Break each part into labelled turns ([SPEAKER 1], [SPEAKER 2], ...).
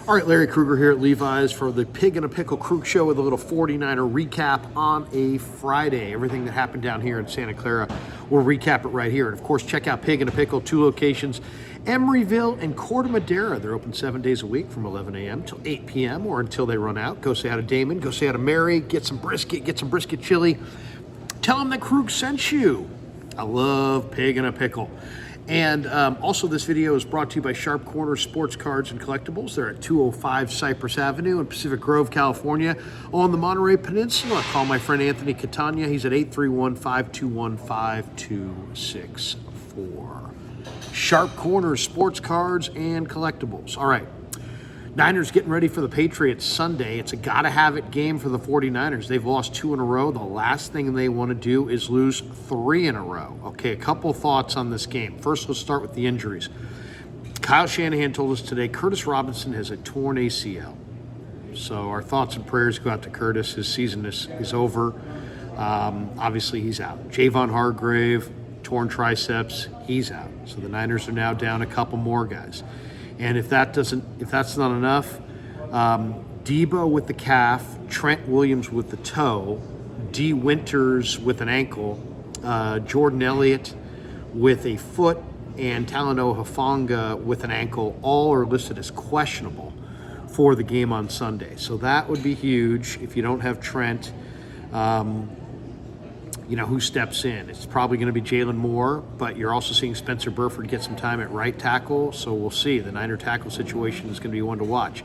[SPEAKER 1] All right, Larry Krueger here at Levi's for the Pig in a Pickle Krug Show with a little 49er recap on a Friday. Everything that happened down here in Santa Clara, we'll recap it right here. And of course, check out Pig in a Pickle, 2 locations, Emeryville and Corte Madera. They're open 7 days a week from 11 a.m. till 8 p.m. or until they run out. Go say hi to Damon, go say hi to Mary, get some brisket chili. Tell them that Krug sent you. I love Pig in a Pickle. And also this video is brought to you by Sharp Corner Sports Cards and Collectibles. They're at 205 Cypress Avenue in Pacific Grove, California, on the Monterey Peninsula. Call my friend Anthony Catania. He's at 831-521-5264. Sharp Corner Sports Cards and Collectibles. All right. Niners getting ready for the Patriots Sunday. It's a gotta-have-it game for the 49ers. They've lost 2 in a row. The last thing they want to do is lose 3 in a row. Okay, a couple thoughts on this game. First, let's start with the injuries. Kyle Shanahan told us today Curtis Robinson has a torn ACL. So our thoughts and prayers go out to Curtis. His season is over. Obviously, he's out. Javon Hargrave, torn triceps, he's out. So the Niners are now down a couple more guys. And if that's not enough, Debo with the calf, Trent Williams with the toe, D. Winters with an ankle, Jordan Elliott with a foot, and Talanoa Hufanga with an ankle, all are listed as questionable for the game on Sunday. So that would be huge if you don't have Trent. Who steps in? It's probably going to be Jalen Moore, but you're also seeing Spencer Burford get some time at right tackle, so we'll see. The Niner tackle situation is going to be one to watch.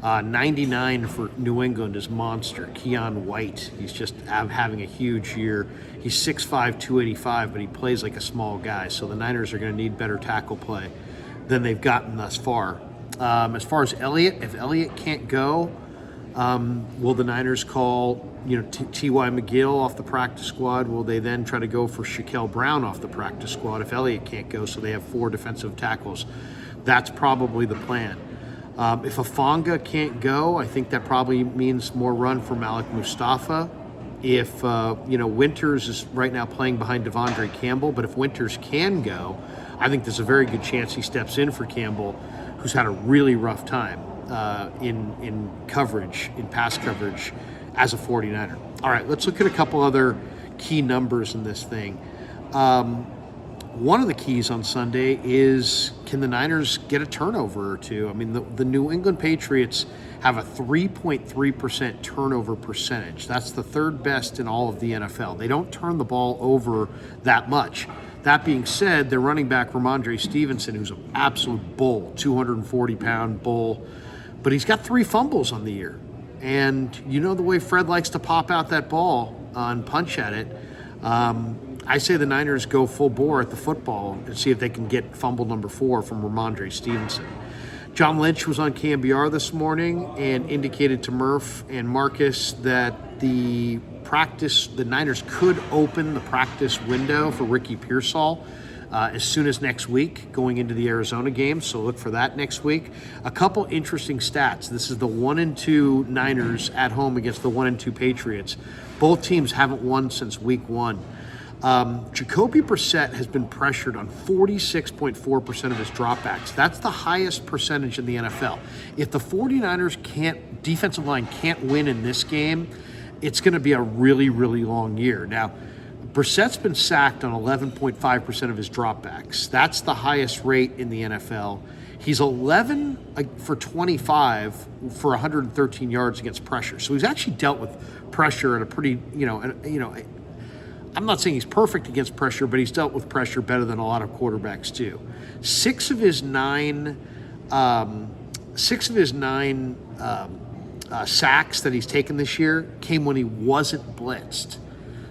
[SPEAKER 1] 99 for New England is monster. Keon White, he's just having a huge year. He's 6'5", 285, but he plays like a small guy, so the Niners are going to need better tackle play than they've gotten thus far. As far as Elliott, if Elliott can't go, will the Niners call T.Y. McGill off the practice squad? Will they then try to go for Shaquille Brown off the practice squad if Elliott can't go, so they have 4 defensive tackles? That's probably the plan. If Hufanga can't go, I think that probably means more run for Malik Mustafa. If Winters is right now playing behind Devondre Campbell, but if Winters can go, I think there's a very good chance he steps in for Campbell, who's had a really rough time in coverage, in pass coverage, as a 49er. All right, let's look at a couple other key numbers in this thing. One of the keys on Sunday is, can the Niners get a turnover or two? I mean, the New England Patriots have a 3.3% turnover percentage. That's the 3rd best in all of the NFL. They don't turn the ball over that much. That being said, their running back, Ramondre Stevenson, who's an absolute bull, 240-pound bull, but he's got 3 fumbles on the year. And you know the way Fred likes to pop out that ball and punch at it. I say the Niners go full bore at the football and see if they can get fumble number 4 from Ramondre Stevenson. John Lynch was on KMBR this morning and indicated to Murph and Marcus that the Niners could open the practice window for Ricky Pearsall as soon as next week, going into the Arizona game, so look for that next week. A couple interesting stats. This is the 1-2 Niners at home against the 1-2 Patriots. Both teams haven't won since week 1. Jacoby Brissett has been pressured on 46.4% of his dropbacks. That's the highest percentage in the NFL. If the 49ers defensive line can't win in this game, it's going to be a really, really long year. Now, Brissett's been sacked on 11.5% of his dropbacks. That's the highest rate in the NFL. He's 11 for 25 for 113 yards against pressure. So he's actually dealt with pressure at a pretty, I'm not saying he's perfect against pressure, but he's dealt with pressure better than a lot of quarterbacks do. 6 of his 9 sacks that he's taken this year came when he wasn't blitzed.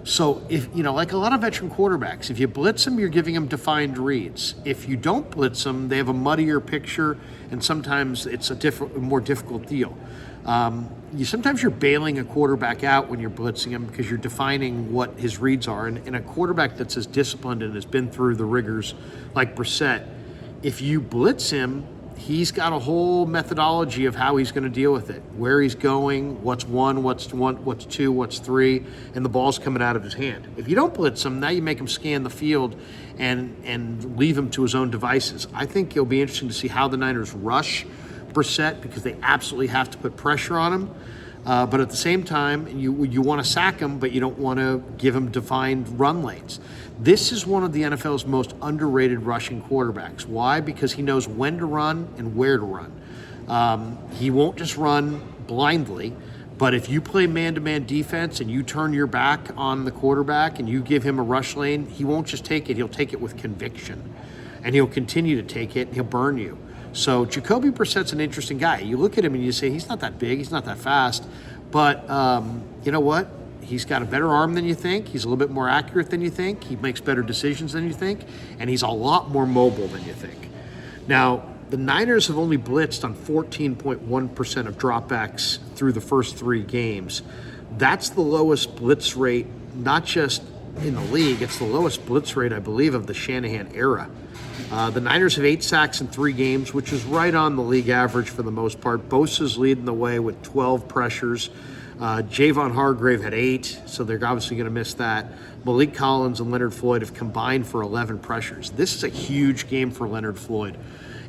[SPEAKER 1] So if, like a lot of veteran quarterbacks, if you blitz them, you're giving them defined reads. If you don't blitz them, they have a muddier picture, and sometimes it's a more difficult deal. Sometimes you're bailing a quarterback out when you're blitzing him because you're defining what his reads are. And a quarterback that's as disciplined and has been through the rigors like Brissett, if you blitz him, he's got a whole methodology of how he's going to deal with it, where he's going, what's 1, what's 2, what's 3, and the ball's coming out of his hand. If you don't blitz him, now you make him scan the field and leave him to his own devices. I think it'll be interesting to see how the Niners rush Brissett because they absolutely have to put pressure on him. But at the same time, you want to sack him, but you don't want to give him defined run lanes. This is one of the NFL's most underrated rushing quarterbacks. Why? Because he knows when to run and where to run. He won't just run blindly, but if you play man-to-man defense and you turn your back on the quarterback and you give him a rush lane, he won't just take it, he'll take it with conviction. And he'll continue to take it and he'll burn you. So Jacoby Brissett's an interesting guy. You look at him and you say, he's not that big, he's not that fast, but you know what? He's got a better arm than you think. He's a little bit more accurate than you think. He makes better decisions than you think. And he's a lot more mobile than you think. Now, the Niners have only blitzed on 14.1% of dropbacks through the first 3 games. That's the lowest blitz rate, not just in the league, it's the lowest blitz rate, I believe, of the Shanahan era. The Niners have 8 sacks in 3 games, which is right on the league average for the most part. Bosa's leading the way with 12 pressures. Javon Hargrave had 8, so they're obviously going to miss that. Malik Collins and Leonard Floyd have combined for 11 pressures. This is a huge game for Leonard Floyd.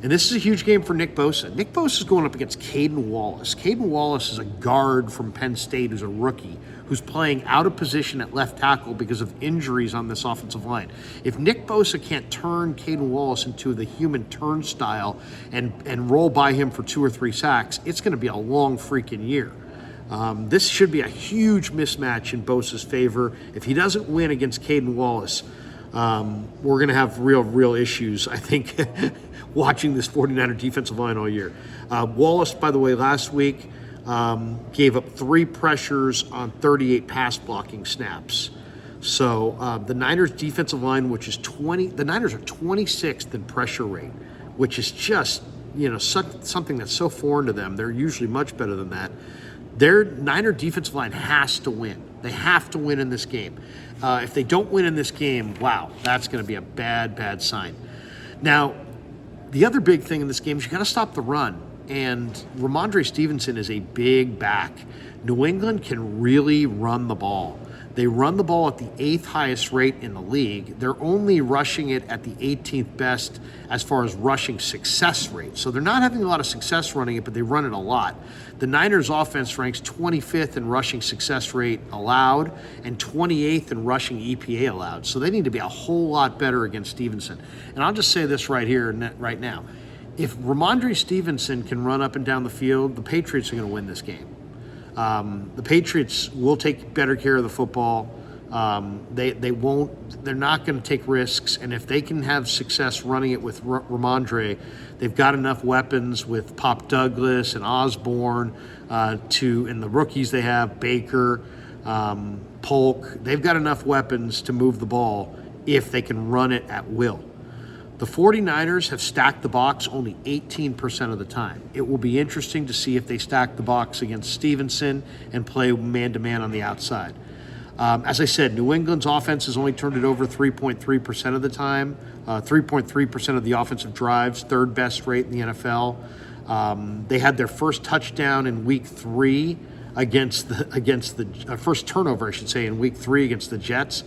[SPEAKER 1] And this is a huge game for Nick Bosa. Nick Bosa is going up against Caden Wallace. Caden Wallace is a guard from Penn State who's a rookie, who's playing out of position at left tackle because of injuries on this offensive line. If Nick Bosa can't turn Caden Wallace into the human turnstile and roll by him for 2 or 3 sacks, it's going to be a long freaking year. This should be a huge mismatch in Bosa's favor. If he doesn't win against Caden Wallace, we're going to have real issues, I think, watching this 49er defensive line all year. Wallace, by the way, last week gave up 3 pressures on 38 pass blocking snaps. So the Niners defensive line, which is the Niners are 26th in pressure rate, which is just, something that's so foreign to them. They're usually much better than that. Their Niner defensive line has to win. They have to win in this game. If they don't win in this game, wow, that's going to be a bad sign. Now, the other big thing in this game is you got to stop the run. And Ramondre Stevenson is a big back. New England can really run the ball. They run the ball at the 8th highest rate in the league. They're only rushing it at the 18th best as far as rushing success rate. So they're not having a lot of success running it, but they run it a lot. The Niners offense ranks 25th in rushing success rate allowed and 28th in rushing EPA allowed. So they need to be a whole lot better against Stevenson. And I'll just say this right here, right now. If Ramondre Stevenson can run up and down the field, the Patriots are going to win this game. The Patriots will take better care of the football. They're not going to take risks. And if they can have success running it with Ramondre, they've got enough weapons with Pop Douglas and Osborne, and the rookies they have, Baker, Polk. They've got enough weapons to move the ball if they can run it at will. The 49ers have stacked the box only 18% of the time. It will be interesting to see if they stack the box against Stevenson and play man-to-man on the outside. As I said, New England's offense has only turned it over 3.3% of the time, 3.3% of the offensive drives, 3rd best rate in the NFL. They had their first touchdown in Week 3 against the first turnover, I should say, in Week 3 against the Jets.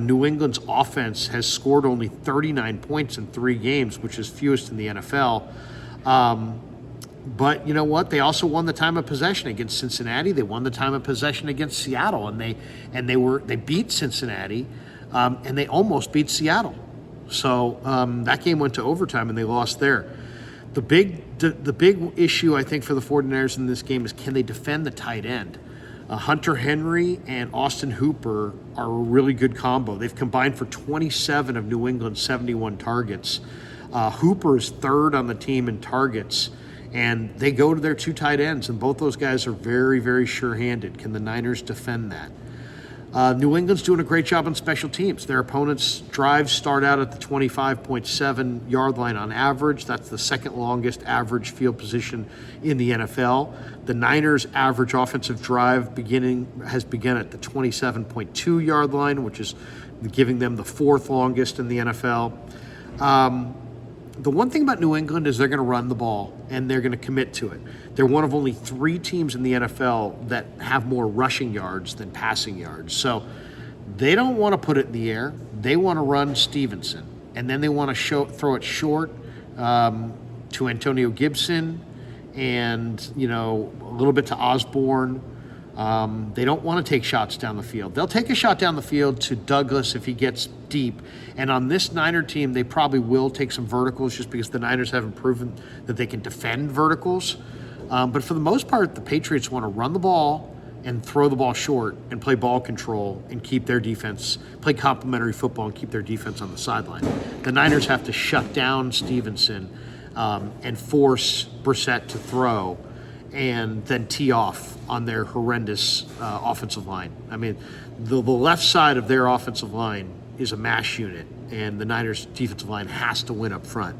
[SPEAKER 1] New England's offense has scored only 39 points in 3 games, which is fewest in the NFL. But you know what? They also won the time of possession against Cincinnati. They won the time of possession against Seattle, and they beat Cincinnati, and they almost beat Seattle. So that game went to overtime, and they lost there. The big issue, I think, for the 49ers in this game is, can they defend the tight end? Hunter Henry and Austin Hooper are a really good combo. They've combined for 27 of New England's 71 targets. Hooper is 3rd on the team in targets, and they go to their 2 tight ends, and both those guys are very, very sure-handed. Can the Niners defend that? New England's doing a great job on special teams. Their opponents' drives start out at the 25.7 yard line on average. That's the 2nd longest average field position in the NFL. The Niners' average offensive drive has begun at the 27.2 yard line, which is giving them the 4th longest in the NFL. The one thing about New England is they're going to run the ball, and they're going to commit to it. They're one of only 3 teams in the NFL that have more rushing yards than passing yards. So they don't want to put it in the air. They want to run Stevenson, and then they want to throw it short to Antonio Gibson and, a little bit to Osborne. They don't want to take shots down the field. They'll take a shot down the field to Douglas if he gets deep. And on this Niner team, they probably will take some verticals just because the Niners haven't proven that they can defend verticals. But for the most part, the Patriots want to run the ball and throw the ball short and play ball control and keep their defense, play complementary football and keep their defense on the sideline. The Niners have to shut down Stevenson and force Brissett to throw and then tee off on their horrendous offensive line. I mean, the left side of their offensive line is a mash unit, and the Niners' defensive line has to win up front.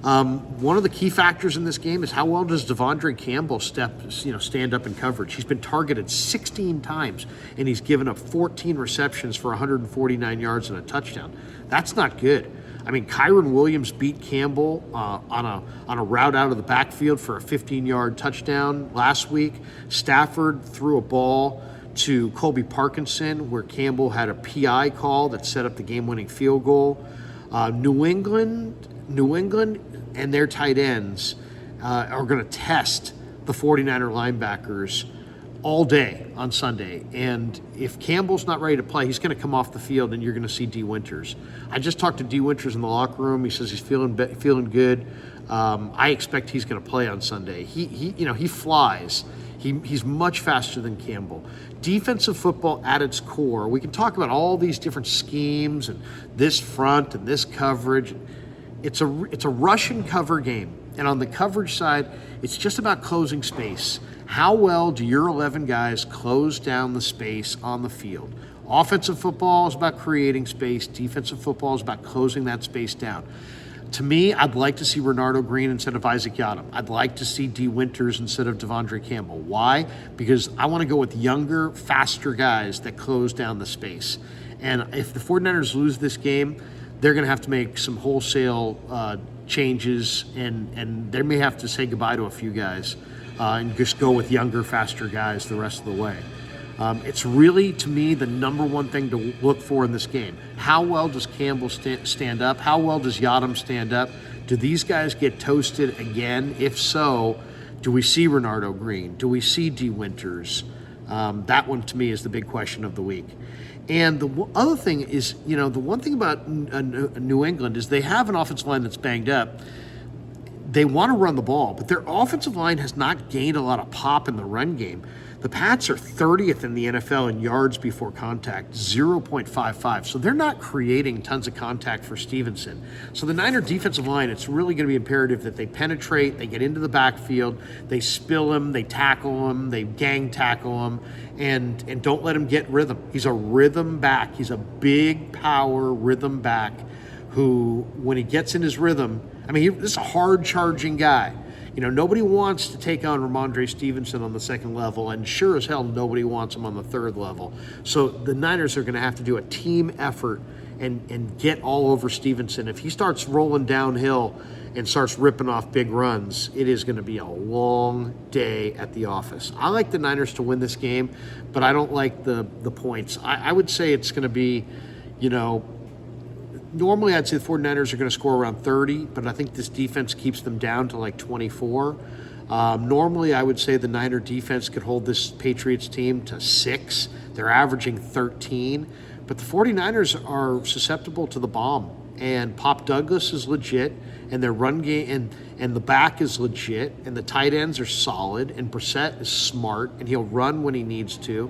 [SPEAKER 1] One of the key factors in this game is how well does Devondre Campbell stand up in coverage. He's been targeted 16 times, and he's given up 14 receptions for 149 yards and a touchdown. That's not good. I mean, Kyron Williams beat Campbell on a route out of the backfield for a 15-yard touchdown last week. Stafford threw a ball to Colby Parkinson where Campbell had a PI call that set up the game-winning field goal. New England and their tight ends are going to test the 49er linebackers all day on Sunday. And if Campbell's not ready to play, he's going to come off the field and you're going to see D. Winters. I just talked to D. Winters in the locker room. He says he's feeling good. I expect he's going to play on Sunday. He flies. He's much faster than Campbell. Defensive football at its core, we can talk about all these different schemes and this front and this coverage. It's a rush and cover game. And on the coverage side, it's just about closing space. How well do your 11 guys close down the space on the field? Offensive football is about creating space. Defensive football is about closing that space down. To me, I'd like to see Renardo Green instead of Isaac Yiadom. I'd like to see D. Winters instead of Devondre Campbell. Why? Because I want to go with younger, faster guys that close down the space. And if the 49ers lose this game, they're going to have to make some wholesale changes, and they may have to say goodbye to a few guys and just go with younger, faster guys the rest of the way. It's really, to me, the number one thing to look for in this game. How well does Campbell stand up? How well does Yiadom stand up? Do these guys get toasted again? If so, do we see Renardo Green? Do we see D. Winters? That one, to me, is the big question of the week. And the other thing is, the one thing about New England is they have an offensive line that's banged up. They want to run the ball, but their offensive line has not gained a lot of pop in the run game. The Pats are 30th in the NFL in yards before contact, 0.55. So they're not creating tons of contact for Stevenson. So the Niner defensive line, it's really going to be imperative that they penetrate, they get into the backfield, they spill him, they tackle him, they gang tackle him, and don't let him get rhythm. He's a rhythm back. He's a big power rhythm back who, when he gets in his rhythm, this is a hard-charging guy. Nobody wants to take on Ramondre Stevenson on the second level, and sure as hell nobody wants him on the third level. So the Niners are going to have to do a team effort and get all over Stevenson. If he starts rolling downhill and starts ripping off big runs, it is going to be a long day at the office. I like the Niners to win this game, but I don't like the points. I would say it's going to be, normally I'd say the 49ers are going to score around 30, but I think this defense keeps them down to like 24. Normally I would say the Niner defense could hold this Patriots team to 6. They're averaging 13. But the 49ers are susceptible to the bomb. And Pop Douglas is legit, and their run game and the back is legit, and the tight ends are solid, and Brissett is smart, and he'll run when he needs to.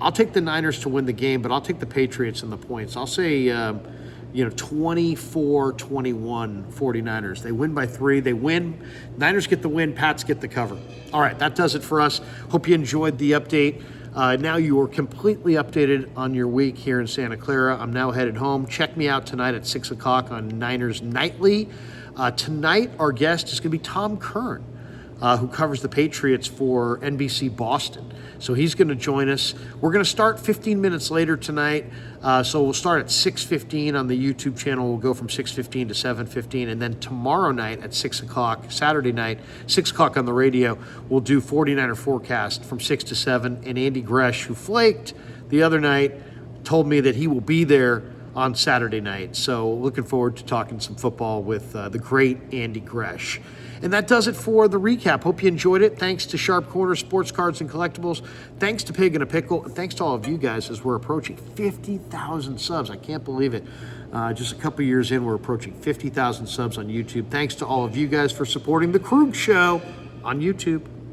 [SPEAKER 1] I'll take the Niners to win the game, but I'll take the Patriots in the points. I'll say 24-21 49ers. They win by 3. They win. Niners get the win. Pats get the cover. All right, that does it for us. Hope you enjoyed the update. Now you are completely updated on your week here in Santa Clara. I'm now headed home. Check me out tonight at 6 o'clock on Niners Nightly. Tonight, our guest is going to be Tom Kern, who covers the Patriots for NBC Boston. So he's going to join us. We're going to start 15 minutes later tonight. So we'll start at 6:15 on the YouTube channel. We'll go from 6:15 to 7:15. And then tomorrow night at 6 o'clock, Saturday night, 6 o'clock on the radio, we'll do 49er Forecast from 6 to 7. And Andy Gresh, who flaked the other night, told me that he will be there on Saturday night. So looking forward to talking some football with the great Andy Gresh. And that does it for the recap. Hope you enjoyed it. Thanks to Sharp Corner Sports Cards and Collectibles. Thanks to Pig and a Pickle. And thanks to all of you guys as we're approaching 50,000 subs. I can't believe it. Just a couple years in, we're approaching 50,000 subs on YouTube. Thanks to all of you guys for supporting The Krug Show on YouTube.